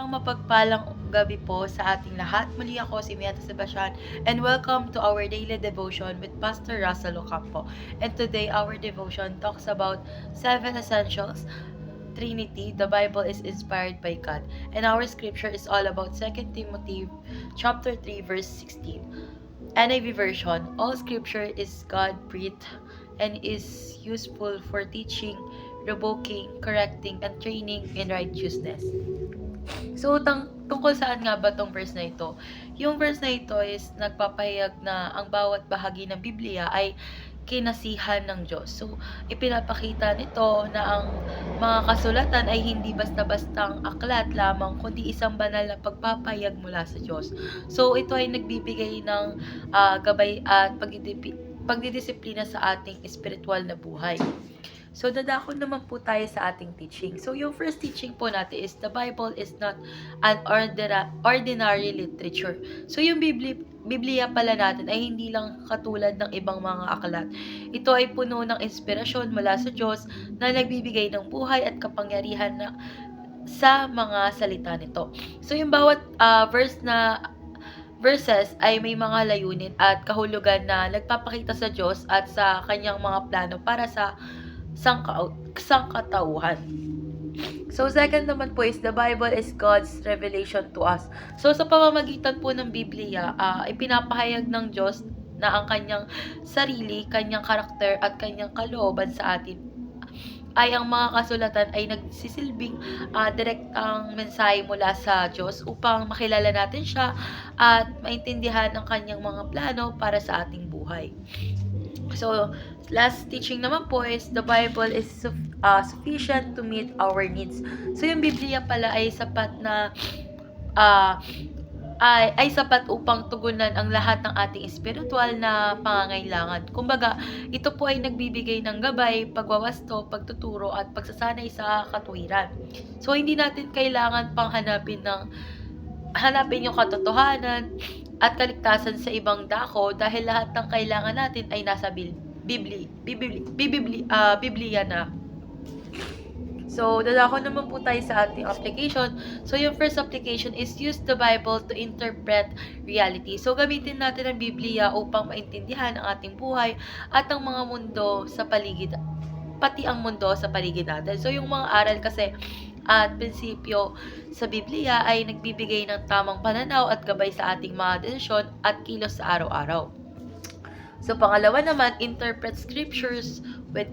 Isang mapagpalang gabi po sa ating lahat. Muli ako si Miata Sebastian and welcome to our daily devotion with Pastor Russell Ocampo. And today our devotion talks about 7 essentials. Trinity, the Bible is inspired by God. And our scripture is all about 2 Timothy chapter 3 verse 16. NIV version, all scripture is God-breathed and is useful for teaching, rebuking, correcting, and training in righteousness. So, tungkol saan nga ba tong verse na ito? Yung verse na ito is nagpapahayag na ang bawat bahagi ng Biblia ay kinasihan ng Diyos. So, ipinapakita nito na ang mga kasulatan ay hindi basta-bastang aklat lamang, kundi isang banal na pagpapahayag mula sa Diyos. So, ito ay nagbibigay ng gabay at pagdidisiplina sa ating espiritual na buhay. So, dadako naman po tayo sa ating teaching. So, yung first teaching po natin is the Bible is not an ordinary literature. So, yung Biblia pala natin ay hindi lang katulad ng ibang mga aklat. Ito ay puno ng inspirasyon mula sa Diyos na nagbibigay ng buhay at kapangyarihan na sa mga salita nito. So, yung bawat verses ay may mga layunin at kahulugan na nagpapakita sa Diyos at sa kanyang mga plano para sa sangkatauhan. So, second naman po is the Bible is God's revelation to us. So, sa pamamagitan po ng Biblia, ipinapahayag ng Diyos na ang kanyang sarili, kanyang karakter, at kanyang kalooban sa atin ay ang mga kasulatan ay nagsisilbing direktang mensahe mula sa Diyos upang makilala natin siya at maintindihan ang kanyang mga plano para sa ating buhay. So, last teaching naman po is the Bible is sufficient to meet our needs. So, yung Biblia pala ay sapat na ay sapat upang tugunan ang lahat ng ating espiritual na pangangailangan. Kumbaga, ito po ay nagbibigay ng gabay, pagwawasto, pagtuturo at pagsasanay sa katuwiran. So, hindi natin kailangan hanapin yung katotohanan at kaligtasan sa ibang dako dahil lahat ng kailangan natin ay nasa Biblia na. So, dadako naman po tayo sa ating application. So, yung first application is use the Bible to interpret reality. So, gamitin natin ang Biblia upang maintindihan ang ating buhay at ang mga mundo sa paligid, pati ang mundo sa paligid natin. So, yung mga aral kasi at prinsipyo sa Biblia ay nagbibigay ng tamang pananaw at gabay sa ating mga desisyon at kilos sa araw-araw. So, pangalawa naman, interpret scriptures with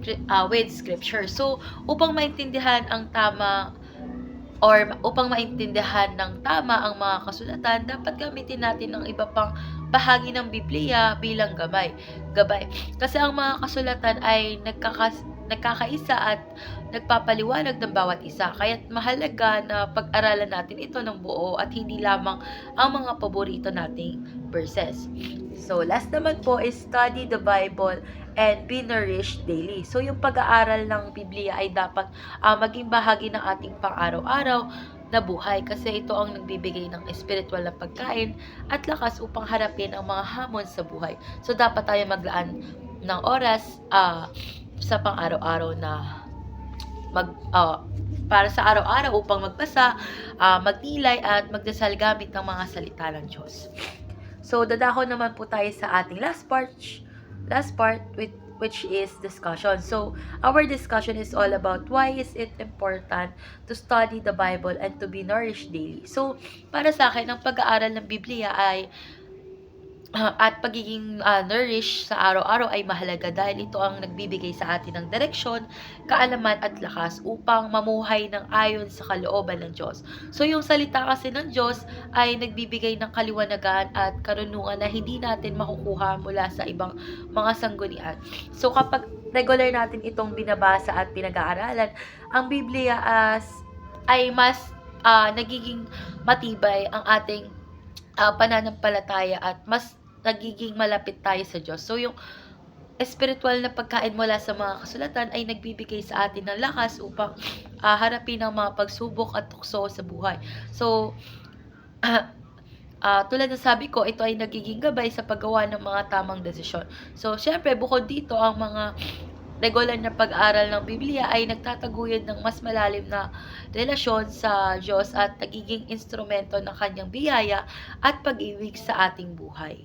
scripture. So, upang maintindihan ng tama ang mga kasulatan, dapat gamitin natin ang iba pang bahagi ng Biblia bilang gabay. Kasi ang mga kasulatan ay nagkakaisa at nagpapaliwanag ng bawat isa. Kaya't mahalaga na pag-aralan natin ito ng buo at hindi lamang ang mga paborito nating verses. So, last naman po is study the Bible and be nourished daily. So, yung pag-aaral ng Biblia ay dapat maging bahagi ng ating pang-araw-araw na buhay kasi ito ang nagbibigay ng espiritual na pagkain at lakas upang harapin ang mga hamon sa buhay. So, dapat tayo maglaan ng oras sa pang-araw-araw na para sa araw-araw upang magbasa, magnilay at magdasal gamit ng mga salita ng Diyos. So, dadako naman po tayo sa ating last part which is discussion. So, our discussion is all about why is it important to study the Bible and to be nourished daily. So, para sa akin, ang pag-aaral ng Biblia ay at pagiging nourished sa araw-araw ay mahalaga dahil ito ang nagbibigay sa atin ng direksyon, kaalaman at lakas upang mamuhay ng ayon sa kalooban ng Diyos. So, yung salita kasi ng Diyos ay nagbibigay ng kaliwanagan at karunungan na hindi natin makukuha mula sa ibang mga sanggunian. So, kapag regular natin itong binabasa at pinag-aaralan, ang Biblia ay mas nagiging matibay ang ating pananampalataya at mas nagiging malapit tayo sa Diyos. So, yung espiritual na pagkain mula sa mga kasulatan ay nagbibigay sa atin ng lakas upang harapin ang mga pagsubok at tukso sa buhay. So, tulad ng sabi ko, ito ay nagiging gabay sa paggawa ng mga tamang desisyon. So, syempre, bukod dito, ang mga regular na pag-aaral ng Biblia ay nagtataguyod ng mas malalim na relasyon sa Diyos at nagiging instrumento ng kanyang biyaya at pag-ibig sa ating buhay.